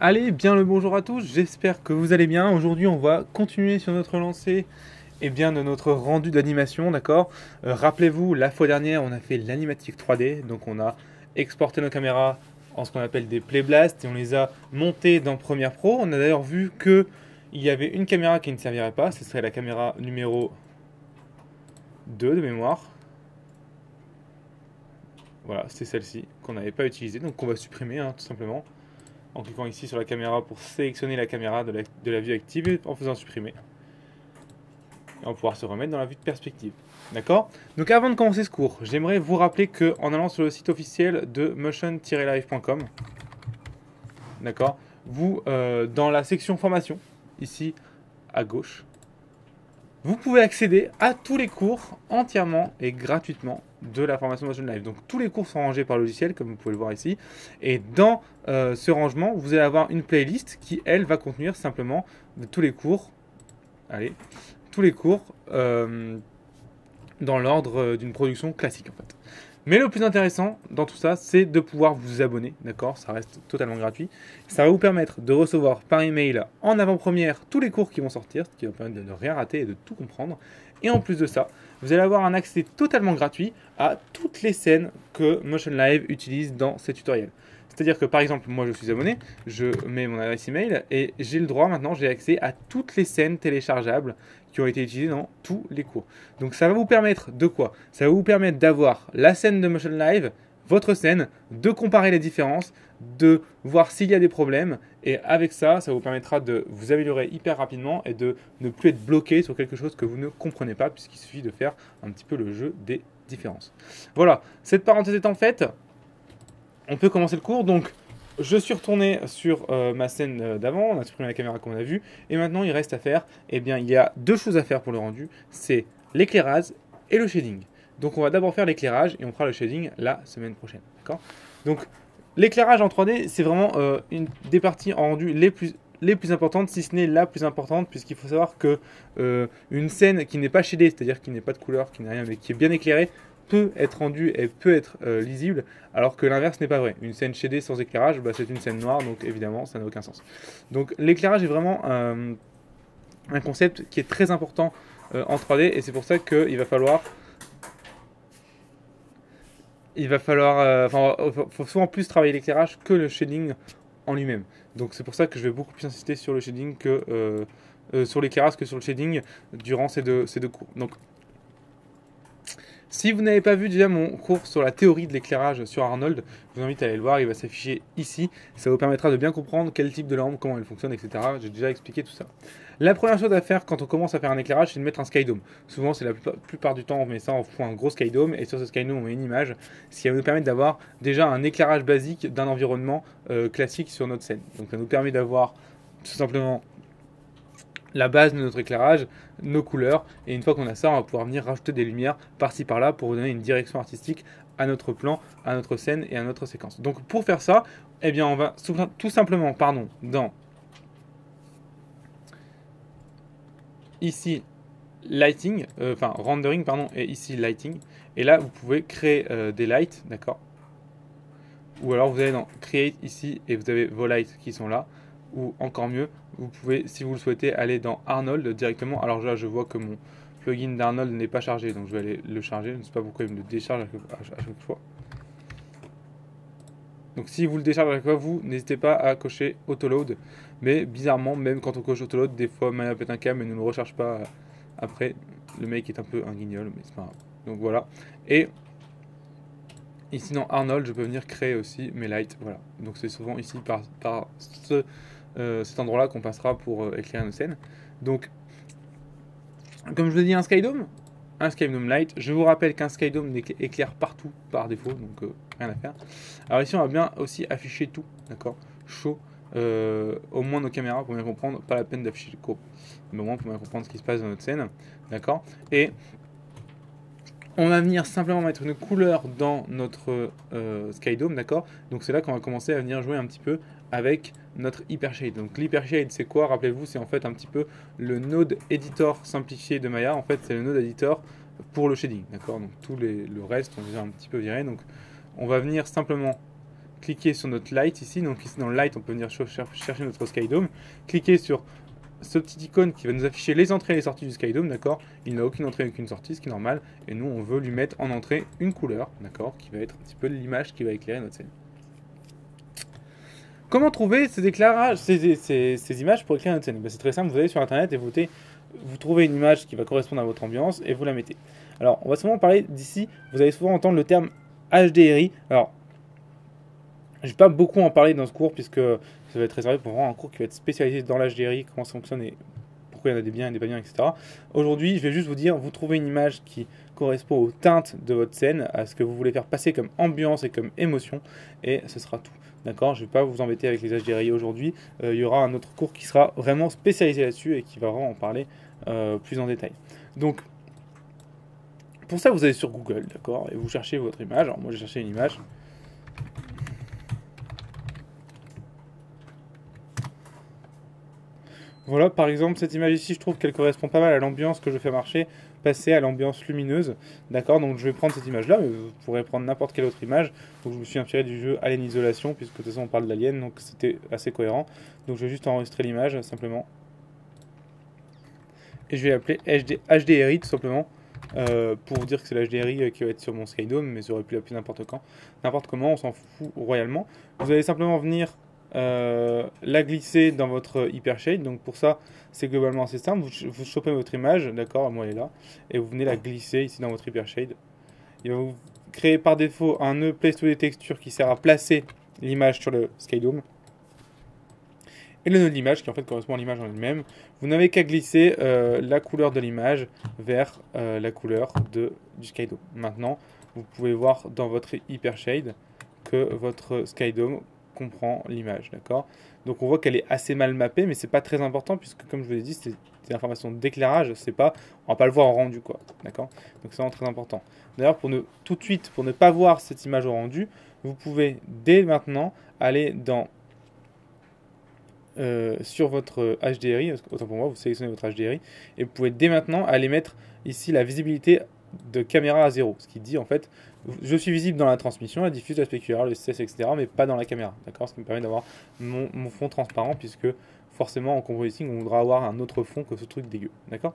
Allez, bien le bonjour à tous, j'espère que vous allez bien. Aujourd'hui, on va continuer sur notre lancée de notre rendu d'animation, d'accord. Rappelez-vous, la fois dernière, on a fait l'animatique 3D, donc on a exporté nos caméras en ce qu'on appelle des Playblast et on les a montées dans Premiere Pro. On a d'ailleurs vu que il y avait une caméra qui ne servirait pas, ce serait la caméra numéro 2 de mémoire. Voilà, c'est celle-ci qu'on n'avait pas utilisée, donc on va supprimer tout simplement, en cliquant ici sur la caméra pour sélectionner la caméra de la vue active et en faisant supprimer. Et on va pouvoir se remettre dans la vue de perspective. D'accord. Donc avant de commencer ce cours, j'aimerais vous rappeler qu'en allant sur le site officiel de motion-live.com, d'accord, vous, dans la section formation, ici à gauche, vous pouvez accéder à tous les cours entièrement et gratuitement de la formation Motion Live. Donc tous les cours sont rangés par logiciel, comme vous pouvez le voir ici. Et dans ce rangement, vous allez avoir une playlist qui, elle, va contenir simplement de tous les cours. Allez, tous les cours dans l'ordre d'une production classique en fait. Mais le plus intéressant dans tout ça, c'est de pouvoir vous abonner, d'accord. Ça reste totalement gratuit. Ça va vous permettre de recevoir par email en avant-première tous les cours qui vont sortir, ce qui va permettre de ne rien rater et de tout comprendre. Et en plus de ça, vous allez avoir un accès totalement gratuit à toutes les scènes que Motion Live utilise dans ses tutoriels. C'est-à-dire que par exemple, moi je suis abonné, je mets mon adresse email et j'ai le droit maintenant, j'ai accès à toutes les scènes téléchargeables qui ont été utilisées dans tous les cours. Donc ça va vous permettre de quoi? Ça va vous permettre d'avoir la scène de Motion Live, votre scène, de comparer les différences, de voir s'il y a des problèmes. Et avec ça, ça vous permettra de vous améliorer hyper rapidement et de ne plus être bloqué sur quelque chose que vous ne comprenez pas, puisqu'il suffit de faire un petit peu le jeu des différences. Voilà, cette parenthèse étant faite, on peut commencer le cours. Donc, je suis retourné sur ma scène d'avant, on a supprimé la caméra comme on a vu, et maintenant il reste à faire, eh bien il y a deux choses à faire pour le rendu, c'est l'éclairage et le shading. Donc on va d'abord faire l'éclairage et on fera le shading la semaine prochaine, d'accord. Donc l'éclairage en 3D, c'est vraiment une des parties en rendu les plus importantes, si ce n'est la plus importante, puisqu'il faut savoir que une scène qui n'est pas shadée, c'est-à-dire qui n'est pas de couleur, qui n'est rien, mais qui est bien éclairée, peut être rendue et peut être lisible, alors que l'inverse n'est pas vrai. Une scène shadée sans éclairage, bah, c'est une scène noire, donc évidemment, ça n'a aucun sens. Donc l'éclairage est vraiment un concept qui est très important en 3D, et c'est pour ça qu'il va falloir faut souvent plus travailler l'éclairage que le shading en lui-même. Donc c'est pour ça que je vais beaucoup plus insister sur le shading que sur l'éclairage que sur le shading durant ces deux cours. Donc si vous n'avez pas vu déjà mon cours sur la théorie de l'éclairage sur Arnold, je vous invite à aller le voir, il va s'afficher ici. Ça vous permettra de bien comprendre quel type de lampe, comment elle fonctionne, etc. J'ai déjà expliqué tout ça. La première chose à faire quand on commence à faire un éclairage, c'est de mettre un skydome. Souvent, c'est la plupart du temps, on met ça, on fout un gros skydome, et sur ce skydome, on met une image, ce qui va nous permettre d'avoir déjà un éclairage basique d'un environnement classique sur notre scène. Donc ça nous permet d'avoir tout simplement la base de notre éclairage, nos couleurs, et une fois qu'on a ça, on va pouvoir venir rajouter des lumières par-ci par-là pour donner une direction artistique à notre plan, à notre scène et à notre séquence. Donc pour faire ça, eh bien on va tout simplement, dans ici lighting, rendering, et ici lighting, et là vous pouvez créer des lights, d'accord. Ou alors vous allez dans create ici et vous avez vos lights qui sont là. Ou encore mieux, vous pouvez, si vous le souhaitez, aller dans Arnold directement. Alors là, je vois que mon plugin d'Arnold n'est pas chargé, donc je vais aller le charger. Je ne sais pas pourquoi il me le décharge à chaque fois. Donc si vous le déchargez à chaque fois, vous n'hésitez pas à cocher autoload. Mais bizarrement, même quand on coche autoload, des fois Maya pète un câble et ne le recharge pas après. Le mec est un peu un guignol, mais c'est pas grave. Donc voilà. Et ici dans Arnold, je peux venir créer aussi mes lights. Voilà. Donc c'est souvent ici par cet endroit-là qu'on passera pour éclairer nos scènes. Donc, comme je vous ai dit, un skydome light. Je vous rappelle qu'un skydome éclaire partout par défaut, donc rien à faire. Alors ici, on va bien aussi afficher tout, d'accord, chaud, au moins nos caméras pour bien comprendre. Pas la peine d'afficher le cours, mais au moins pour bien comprendre ce qui se passe dans notre scène, d'accord. Et on va venir simplement mettre une couleur dans notre skydome, d'accord. Donc c'est là qu'on va commencer à venir jouer un petit peu avec notre hypershade. Donc l'hypershade c'est quoi? Rappelez-vous, c'est en fait un petit peu le node editor simplifié de Maya. En fait c'est le node editor pour le shading, d'accord. Donc le reste on va un petit peu virer. Donc on va venir simplement cliquer sur notre light ici. Donc ici dans le light, on peut venir chercher notre SkyDome. Cliquez sur ce petit icône qui va nous afficher les entrées et les sorties du SkyDome, d'accord. Il n'a aucune entrée et aucune sortie, ce qui est normal. Et nous, on veut lui mettre en entrée une couleur, d'accord, qui va être un petit peu l'image qui va éclairer notre scène. Comment trouver ces éclairages, ces images pour éclairer notre scène? C'est très simple, vous allez sur internet et vous trouvez une image qui va correspondre à votre ambiance et vous la mettez. Alors, on va souvent parler d'ici, vous allez souvent entendre le terme HDRI. Alors, je ne vais pas beaucoup en parler dans ce cours puisque ça va être réservé pour vraiment un cours qui va être spécialisé dans l'HDRI, comment ça fonctionne et pourquoi il y en a des biens et des pas biens, etc. Aujourd'hui, je vais juste vous dire, vous trouvez une image qui correspond aux teintes de votre scène, à ce que vous voulez faire passer comme ambiance et comme émotion, et ce sera tout. D'accord, je ne vais pas vous embêter avec les HDRI aujourd'hui. Il y aura un autre cours qui sera vraiment spécialisé là-dessus et qui va vraiment en parler plus en détail. Donc, pour ça, vous allez sur Google, d'accord, et vous cherchez votre image. Alors, moi, j'ai cherché une image. Voilà, par exemple, cette image ici, je trouve qu'elle correspond pas mal à l'ambiance que je fais marcher, passer à l'ambiance lumineuse. D'accord, donc je vais prendre cette image-là, mais vous pourrez prendre n'importe quelle autre image. Donc je me suis inspiré du jeu Alien Isolation, puisque de toute façon on parle d'Alien, donc c'était assez cohérent. Donc je vais juste enregistrer l'image, simplement. Et je vais l'appeler HDRI, tout simplement, pour vous dire que c'est l'HDRI qui va être sur mon SkyDome, mais j'aurais pu l'appeler n'importe quand. N'importe comment, on s'en fout royalement. Vous allez simplement venir la glisser dans votre Hypershade. Donc pour ça, c'est globalement assez simple. Vous chopez votre image, d'accord, moi elle est là, et vous venez la glisser ici dans votre Hypershade. Il va vous créer par défaut un nœud Place to des textures qui sert à placer l'image sur le SkyDome. Et le nœud de l'image qui en fait correspond à l'image en elle-même. Vous n'avez qu'à glisser la couleur de l'image vers la couleur du SkyDome. Maintenant, vous pouvez voir dans votre Hypershade que votre SkyDome comprend l'image, d'accord. Donc on voit qu'elle est assez mal mappée, mais c'est pas très important puisque comme je vous l'ai dit, c'est des informations d'éclairage, c'est pas, on va pas le voir en rendu, quoi, d'accord. Donc c'est vraiment très important. D'ailleurs, tout de suite, pour ne pas voir cette image au rendu, vous pouvez dès maintenant aller dans sur votre HDRI, autant pour moi, vous sélectionnez votre HDRI et vous pouvez dès maintenant aller mettre ici la visibilité de caméra à 0, ce qui dit en fait je suis visible dans la transmission, la diffuse, la spéculaire, le CSS, etc., mais pas dans la caméra, d'accord, ce qui me permet d'avoir mon fond transparent puisque forcément en compositing on voudra avoir un autre fond que ce truc dégueu, d'accord.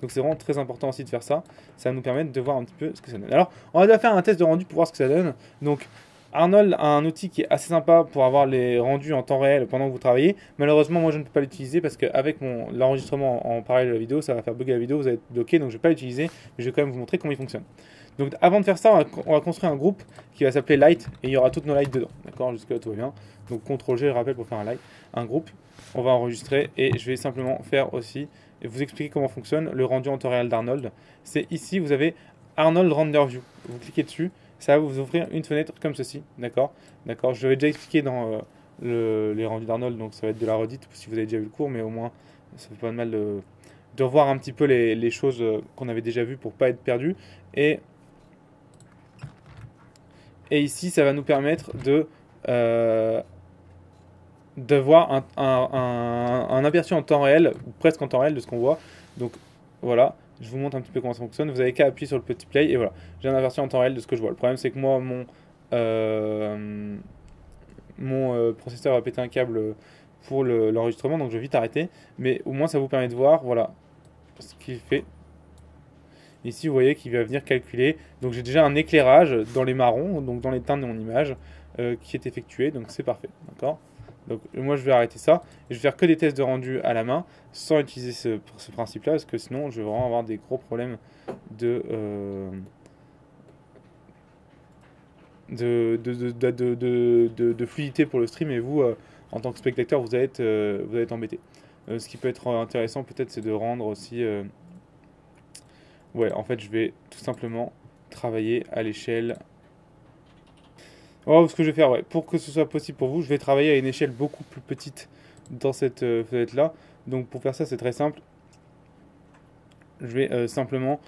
Donc c'est vraiment très important aussi de faire ça, ça va nous permettre de voir un petit peu ce que ça donne. Alors on va déjà faire un test de rendu pour voir ce que ça donne. Donc Arnold a un outil qui est assez sympa pour avoir les rendus en temps réel pendant que vous travaillez. Malheureusement, moi je ne peux pas l'utiliser parce qu'avec l'enregistrement en parallèle de la vidéo, ça va faire bugger la vidéo, vous allez être bloqué, donc je ne vais pas l'utiliser, mais je vais quand même vous montrer comment il fonctionne. Donc avant de faire ça, on va construire un groupe qui va s'appeler Light et il y aura toutes nos lights dedans. D'accord, jusque là tout va bien. Donc CTRL G, je rappelle, pour faire un groupe. On va enregistrer et je vais simplement faire aussi et vous expliquer comment fonctionne le rendu en temps réel d'Arnold. C'est ici, vous avez Arnold Render View. Vous cliquez dessus. Ça va vous ouvrir une fenêtre comme ceci, d'accord. Je l'avais déjà expliqué dans les rendus d'Arnold, donc ça va être de la redite si vous avez déjà vu le cours, mais au moins ça fait pas de mal de revoir un petit peu les choses qu'on avait déjà vues pour pas être perdu. Et ici, ça va nous permettre de voir un aperçu en temps réel, ou presque en temps réel de ce qu'on voit. Donc voilà. Je vous montre un petit peu comment ça fonctionne. Vous avez qu'à appuyer sur le petit play et voilà. J'ai un aperçu en temps réel de ce que je vois. Le problème, c'est que moi, mon processeur a pété un câble pour l'enregistrement, donc je vais vite arrêter. Mais au moins, ça vous permet de voir, voilà, ce qu'il fait. Ici, vous voyez qu'il va venir calculer. Donc, j'ai déjà un éclairage dans les marrons, donc dans les teintes de mon image, qui est effectué. Donc, c'est parfait, d'accord. Donc moi je vais arrêter ça et je vais faire que des tests de rendu à la main sans utiliser ce principe là parce que sinon je vais vraiment avoir des gros problèmes de fluidité pour le stream et vous en tant que spectateur vous allez être embêté. Ce qui peut être intéressant peut-être c'est de rendre aussi ouais, en fait je vais tout simplement travailler à l'échelle. Oh, ce que je vais faire, ouais, pour que ce soit possible pour vous, je vais travailler à une échelle beaucoup plus petite dans cette fenêtre-là. Donc pour faire ça, c'est très simple. Je vais simplement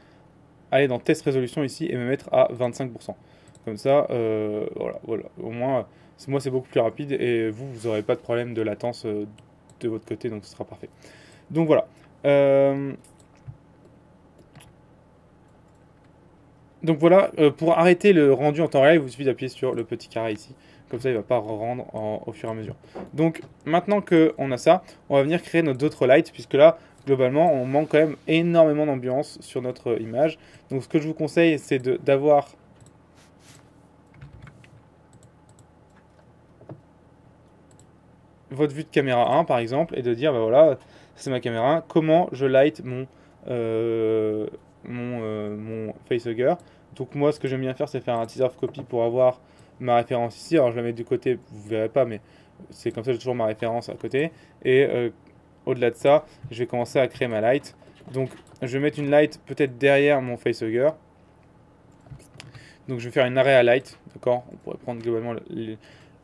aller dans Test Résolution ici et me mettre à 25%. Comme ça, voilà. Au moins, moi, c'est beaucoup plus rapide et vous n'aurez pas de problème de latence de votre côté, donc ce sera parfait. Donc voilà. Donc voilà, pour arrêter le rendu en temps réel, il vous suffit d'appuyer sur le petit carré ici. Comme ça, il ne va pas rendre au fur et à mesure. Donc, maintenant qu'on a ça, on va venir créer notre autres lights, puisque là, globalement, on manque quand même énormément d'ambiance sur notre image. Donc, ce que je vous conseille, c'est d'avoir votre vue de caméra 1 par exemple et de dire bah voilà, c'est ma caméra 1, comment je light mon facehugger. Donc moi ce que j'aime bien faire c'est faire un teaser of copy pour avoir ma référence ici. Alors je la mets du côté, vous verrez pas mais c'est comme ça j'ai toujours ma référence à côté. Et au-delà de ça, je vais commencer à créer ma light. Donc je vais mettre une light peut-être derrière mon facehugger. Donc je vais faire une area light, d'accord. On pourrait prendre globalement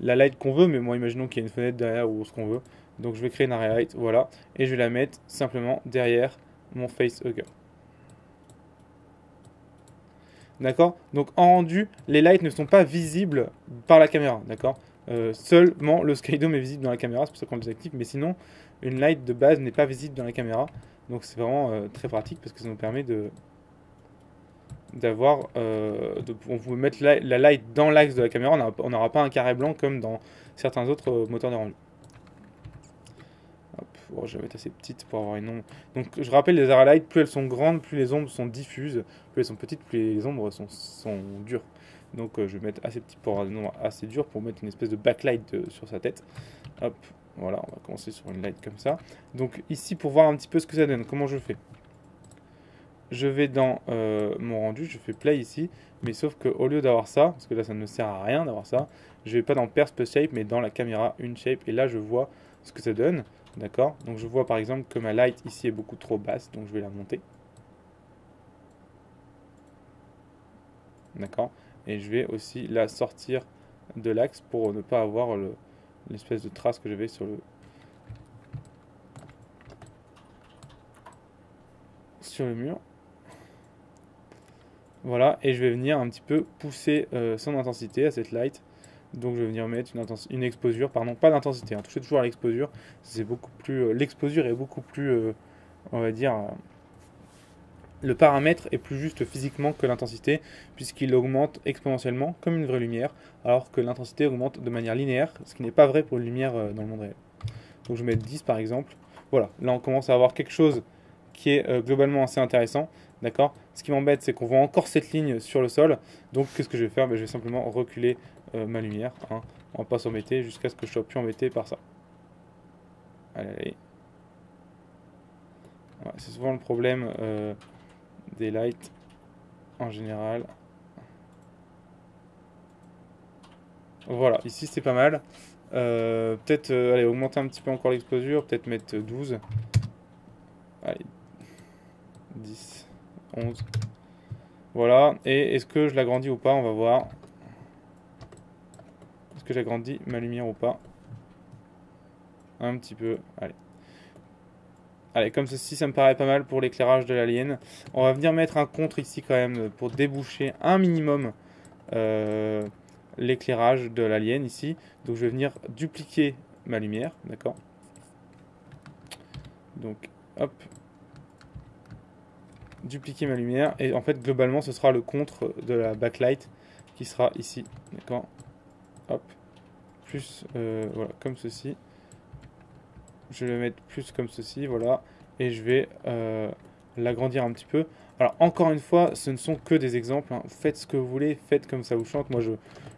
la light qu'on veut, mais moi imaginons qu'il y a une fenêtre derrière ou ce qu'on veut. Donc je vais créer une area light, voilà, et je vais la mettre simplement derrière mon facehugger. D'accord. Donc en rendu, les lights ne sont pas visibles par la caméra, d'accord. Seulement le Skydome est visible dans la caméra, c'est pour ça qu'on le désactive, mais sinon une light de base n'est pas visible dans la caméra. Donc c'est vraiment très pratique parce que ça nous permet d'avoir on peut mettre la light dans l'axe de la caméra, on n'aura pas un carré blanc comme dans certains autres moteurs de rendu. Hop, bon, je vais mettre assez petite pour avoir une ombre. Donc je rappelle, les area light, plus elles sont grandes, plus les ombres sont diffuses, plus elles sont petites, plus les ombres sont dures. Donc je vais mettre assez petit pour avoir des nombres assez durs pour mettre une espèce de backlight sur sa tête. Hop, voilà, on va commencer sur une light comme ça. Donc ici pour voir un petit peu ce que ça donne, comment je fais. Je vais dans mon rendu, je fais play ici, mais sauf qu'au lieu d'avoir ça, parce que là ça ne me sert à rien d'avoir ça, je vais pas dans Pers plus Shape, mais dans la caméra une shape, et là je vois ce que ça donne, d'accord. Donc je vois par exemple que ma light ici est beaucoup trop basse, donc je vais la monter, d'accord. Et je vais aussi la sortir de l'axe pour ne pas avoir l'espèce de trace que j'avais sur le mur. Voilà, et je vais venir un petit peu pousser son intensité à cette light. Donc je vais venir mettre une exposure, pardon, pas d'intensité, hein, touchez toujours à l'exposure. C'est beaucoup plus, l'exposure est beaucoup plus, on va dire, le paramètre est plus juste physiquement que l'intensité, puisqu'il augmente exponentiellement comme une vraie lumière, alors que l'intensité augmente de manière linéaire, ce qui n'est pas vrai pour une lumière dans le monde réel. Donc je vais mettre 10 par exemple. Voilà, là on commence à avoir quelque chose qui est globalement assez intéressant. D'accord. Ce qui m'embête, c'est qu'on voit encore cette ligne sur le sol. Donc qu'est-ce que je vais faire? Je vais simplement reculer ma lumière. Hein. On va pas s'embêter jusqu'à ce que je sois plus embêté par ça. Allez, allez. Voilà, c'est souvent le problème des lights en général. Voilà, ici c'est pas mal. Peut-être allez, augmenter un petit peu encore l'exposure, peut-être mettre 12. Allez, 10, 11. Voilà, et est-ce que je l'agrandis ou pas? On va voir. Est-ce que j'agrandis ma lumière ou pas? Un petit peu, allez. Allez, comme ceci, ça me paraît pas mal pour l'éclairage de l'alien. On va venir mettre un contre ici quand même pour déboucher un minimum l'éclairage de l'alien ici. Donc je vais venir dupliquer ma lumière, d'accord. Donc, hop. Dupliquer ma lumière. Et en fait, globalement, ce sera le contre de la backlight qui sera ici, d'accord. Hop. Plus, voilà, comme ceci. Je vais le mettre plus comme ceci, voilà. Et je vais l'agrandir un petit peu. Alors, encore une fois, ce ne sont que des exemples. Hein. Faites ce que vous voulez, faites comme ça vous chante. Moi, je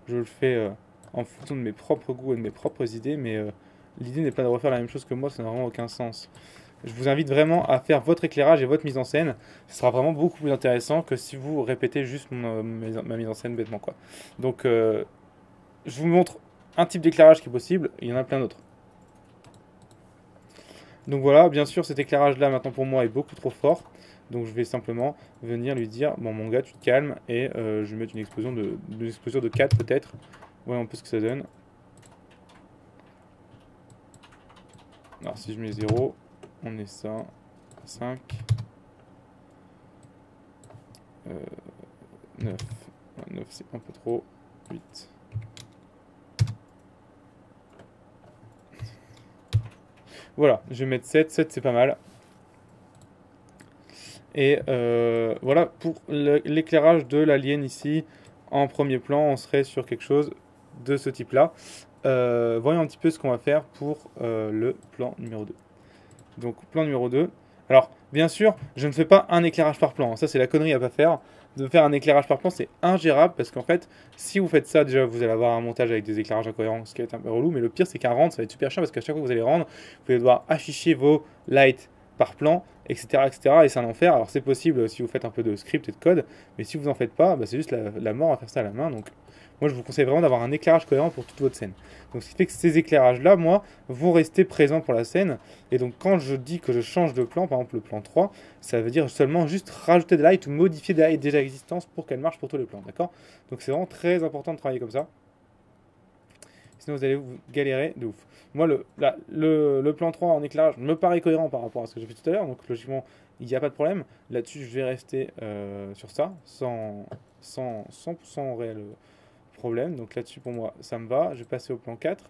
le fais en fonction de mes propres goûts et de mes propres idées. Mais l'idée n'est pas de refaire la même chose que moi, ça n'a vraiment aucun sens. Je vous invite vraiment à faire votre éclairage et votre mise en scène. Ce sera vraiment beaucoup plus intéressant que si vous répétez juste ma mise en scène bêtement, quoi. Donc, je vous montre un type d'éclairage qui est possible. Il y en a plein d'autres. Donc voilà, bien sûr, cet éclairage-là, maintenant pour moi, est beaucoup trop fort. Donc je vais simplement venir lui dire, bon mon gars, tu te calmes, et je vais mettre une exposure de 4 peut-être. Voyons un peu ce que ça donne. Alors si je mets 0, on est ça, 5, 9, 9 c'est un peu trop, 8. Voilà, je vais mettre 7, 7 c'est pas mal. Et voilà, pour l'éclairage de l'alien ici, en premier plan, on serait sur quelque chose de ce type-là. Voyons un petit peu ce qu'on va faire pour le plan numéro 2. Donc, plan numéro 2. Alors, bien sûr, je ne fais pas un éclairage par plan. Ça, c'est la connerie à pas faire. De faire un éclairage par plan, c'est ingérable parce qu'en fait, si vous faites ça, déjà, vous allez avoir un montage avec des éclairages incohérents, ce qui va être un peu relou. Mais le pire, c'est qu'un rendre, ça va être super chiant parce qu'à chaque fois que vous allez rendre, vous allez devoir afficher vos lights par plan, etc., etc. Et c'est un enfer. Alors, c'est possible si vous faites un peu de script et de code, mais si vous en faites pas, bah, c'est juste la mort à faire ça à la main. Donc, moi, je vous conseille vraiment d'avoir un éclairage cohérent pour toute votre scène. Donc, ce qui fait que ces éclairages-là, moi, vont rester présents pour la scène. Et donc, quand je dis que je change de plan, par exemple le plan 3, ça veut dire seulement juste rajouter des lights ou modifier des lights déjà existantes pour qu'elles marchent pour tous les plans. D'accord? Donc, c'est vraiment très important de travailler comme ça. Sinon, vous allez vous galérer de ouf. Moi, le plan 3 en éclairage me paraît cohérent par rapport à ce que j'ai fait tout à l'heure. Donc, logiquement, il n'y a pas de problème. Là-dessus, je vais rester sur ça, sans 100% réel problème. Donc, là-dessus, pour moi, ça me va. Je vais passer au plan 4,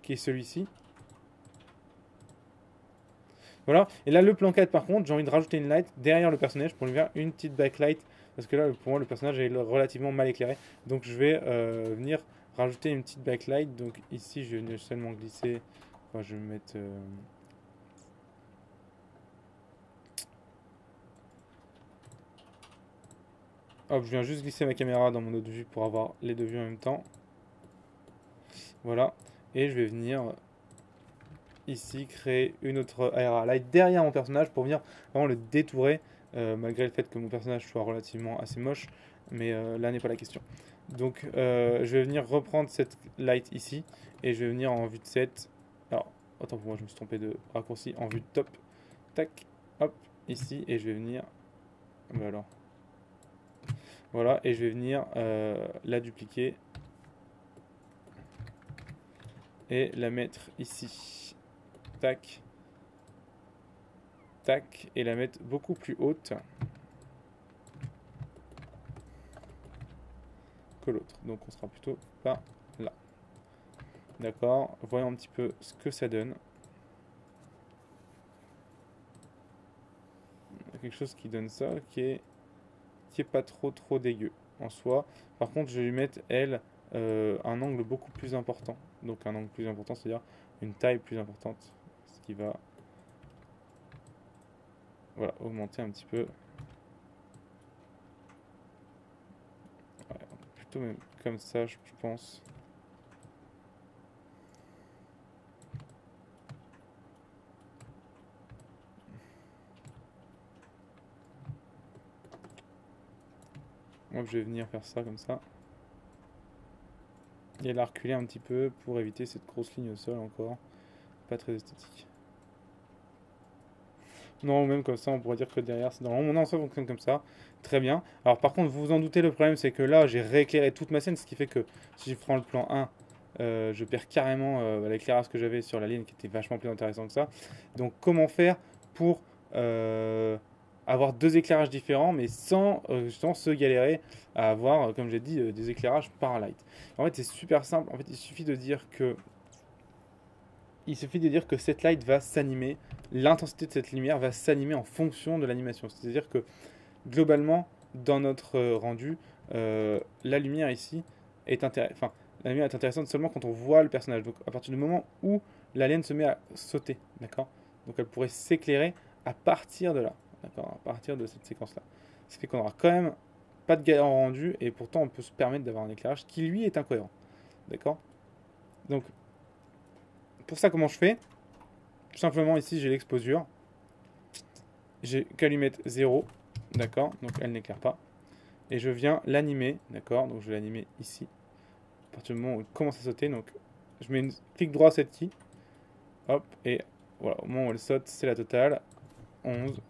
qui est celui-ci. Voilà. Et là, le plan 4, par contre, j'ai envie de rajouter une light derrière le personnage pour lui faire une petite backlight. Parce que là, pour moi, le personnage est relativement mal éclairé. Donc, je vais venir rajouter une petite backlight. Donc, ici, je vais venir seulement glisser. Enfin, je vais mettre. Hop, je viens juste glisser ma caméra dans mon autre vue pour avoir les deux vues en même temps. Voilà. Et je vais venir ici créer une autre ARA light derrière mon personnage pour venir vraiment le détourer. Malgré le fait que mon personnage soit relativement assez moche. Mais là n'est pas la question. Donc je vais venir reprendre cette light ici. Et je vais venir en vue de 7. Alors, attends pour moi, je me suis trompé de raccourci. En vue de top. Tac. Hop. Ici. Et je vais venir. Bah alors. Voilà. Et je vais venir la dupliquer. Et la mettre ici. Tac. Tac. Et la mettre beaucoup plus haute que l'autre. Donc on sera plutôt pas là. D'accord. Voyons un petit peu ce que ça donne. Quelque chose qui donne ça, qui est pas trop dégueu en soi. Par contre, je vais lui mettre, elle, un angle beaucoup plus important. Donc un angle plus important, c'est-à-dire une taille plus importante. Ce qui va, voilà, augmenter un petit peu. Ouais, plutôt même comme ça, je pense. Moi, je vais venir faire ça comme ça. Et la reculer un petit peu pour éviter cette grosse ligne au sol encore. Pas très esthétique. Non, même comme ça, on pourrait dire que derrière, c'est dans l'ombre. Non, ça fonctionne comme ça. Très bien. Alors, par contre, vous vous en doutez, le problème, c'est que là, j'ai rééclairé toute ma scène, ce qui fait que si je prends le plan 1, je perds carrément l'éclairage que j'avais sur la ligne, qui était vachement plus intéressant que ça. Donc, comment faire pour avoir deux éclairages différents, mais sans justement se galérer à avoir, comme j'ai dit, des éclairages par light. En fait, c'est super simple. En fait, il suffit de dire que cette light va s'animer, l'intensité de cette lumière va s'animer en fonction de l'animation. C'est-à-dire que globalement, dans notre rendu, la lumière ici est intéressante. Enfin, la lumière est intéressante seulement quand on voit le personnage. Donc à partir du moment où l'alien se met à sauter, d'accord. Donc elle pourrait s'éclairer à partir de là, d'accord, à partir de cette séquence-là. Ce qui fait qu'on aura quand même pas de galère en rendu et pourtant on peut se permettre d'avoir un éclairage qui lui est incohérent, d'accord. Donc pour ça, comment je fais? Tout simplement, ici, j'ai l'exposure. J'ai qu'à lui mettre 0. D'accord? Donc, elle n'éclaire pas. Et je viens l'animer. D'accord? Donc, je vais l'animer ici. À partir du moment où elle commence à sauter. Donc, je mets une clic droit à cette key. Hop. Et voilà. Au moment où elle saute, c'est la totale. 11.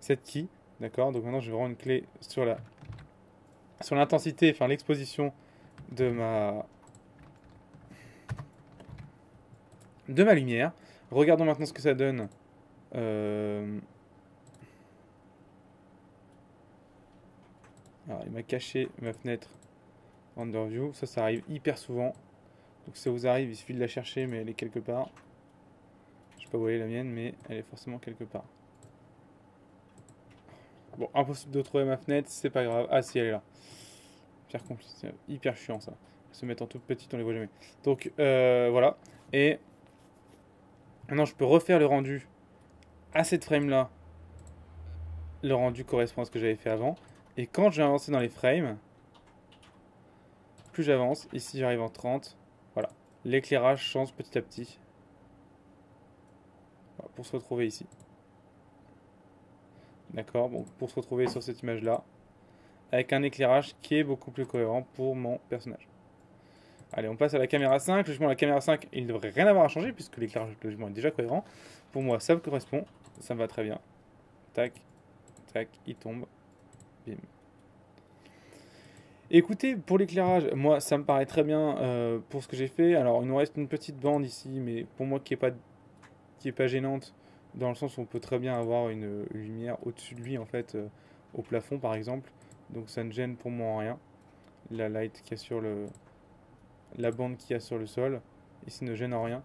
Cette key. D'accord? Donc, maintenant, je vais rendre une clé sur l'intensité, enfin, l'exposition de ma lumière. Regardons maintenant ce que ça donne. Alors, il m'a caché ma fenêtre Underview. Ça arrive hyper souvent. Donc, ça vous arrive, il suffit de la chercher, mais elle est quelque part. Je sais pas où elle est la mienne, mais elle est forcément quelque part. Bon, impossible de trouver ma fenêtre, c'est pas grave. Ah si, elle est là. C'est hyper chiant ça. Se mettre en toute petite, on les voit jamais. Donc voilà. Et maintenant, je peux refaire le rendu à cette frame là. Le rendu correspond à ce que j'avais fait avant. Et quand je vais avancer dans les frames, plus j'avance, ici j'arrive en 30, voilà. L'éclairage change petit à petit. Voilà, pour se retrouver ici. D'accord, bon, pour se retrouver sur cette image là, avec un éclairage qui est beaucoup plus cohérent pour mon personnage. Allez, on passe à la caméra 5. Logiquement, la caméra 5, il ne devrait rien avoir à changer puisque l'éclairage logiquement est déjà cohérent. Pour moi, ça me correspond, ça me va très bien. Tac, tac, il tombe. Bim. Écoutez, pour l'éclairage, moi, ça me paraît très bien pour ce que j'ai fait. Alors, il nous reste une petite bande ici, mais pour moi, qui est pas gênante, dans le sens où on peut très bien avoir une lumière au-dessus de lui, en fait, au plafond, par exemple. Donc, ça ne gêne pour moi en rien. La light qu'il y a sur la bande qu'il y a sur le sol, ici ne gêne en rien.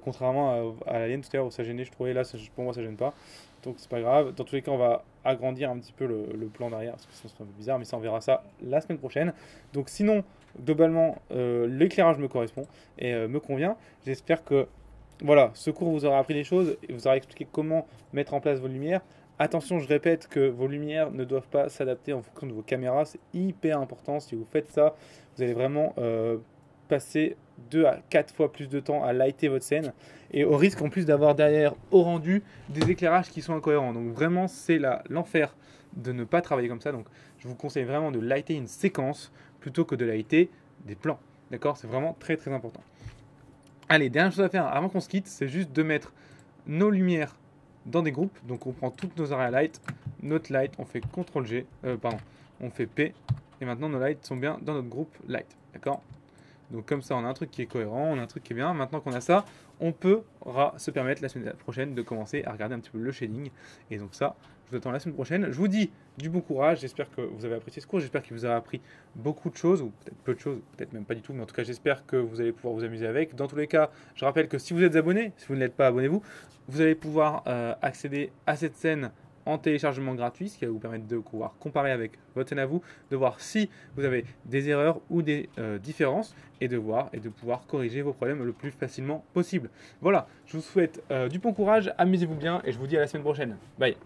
Contrairement à l'alien tout à l'heure où ça gênait, je trouvais là, pour moi, ça gêne pas. Donc c'est pas grave. Dans tous les cas, on va agrandir un petit peu le plan derrière parce que sinon c'est un peu bizarre, mais ça on verra ça la semaine prochaine. Donc sinon, globalement, l'éclairage me correspond et me convient. J'espère que voilà, ce cours vous aura appris des choses et vous aura expliqué comment mettre en place vos lumières. Attention, je répète que vos lumières ne doivent pas s'adapter en fonction de vos caméras. C'est hyper important. Si vous faites ça, vous allez vraiment passer 2 à 4 fois plus de temps à lighter votre scène et au risque en plus d'avoir derrière au rendu des éclairages qui sont incohérents. Donc vraiment c'est l'enfer de ne pas travailler comme ça. Donc je vous conseille vraiment de lighter une séquence plutôt que de lighter des plans. D'accord? C'est vraiment très très important. Allez, dernière chose à faire avant qu'on se quitte, c'est juste de mettre nos lumières dans des groupes. Donc on prend toutes nos area light, notre light, on fait CTRL G, on fait P et maintenant nos lights sont bien dans notre groupe light. D'accord? Donc comme ça, on a un truc qui est cohérent, on a un truc qui est bien. Maintenant qu'on a ça, on pourra se permettre la semaine prochaine de commencer à regarder un petit peu le shading. Et donc ça, je vous attends la semaine prochaine. Je vous dis du bon courage. J'espère que vous avez apprécié ce cours. J'espère qu'il vous a appris beaucoup de choses, ou peut-être peu de choses, peut-être même pas du tout. Mais en tout cas, j'espère que vous allez pouvoir vous amuser avec. Dans tous les cas, je rappelle que si vous êtes abonné, si vous ne l'êtes pas, abonnez-vous. Vous allez pouvoir accéder à cette scène en téléchargement gratuit, ce qui va vous permettre de pouvoir comparer avec votre scène à vous, de voir si vous avez des erreurs ou des différences, et de voir et de pouvoir corriger vos problèmes le plus facilement possible. Voilà, je vous souhaite du bon courage, amusez-vous bien, et je vous dis à la semaine prochaine. Bye.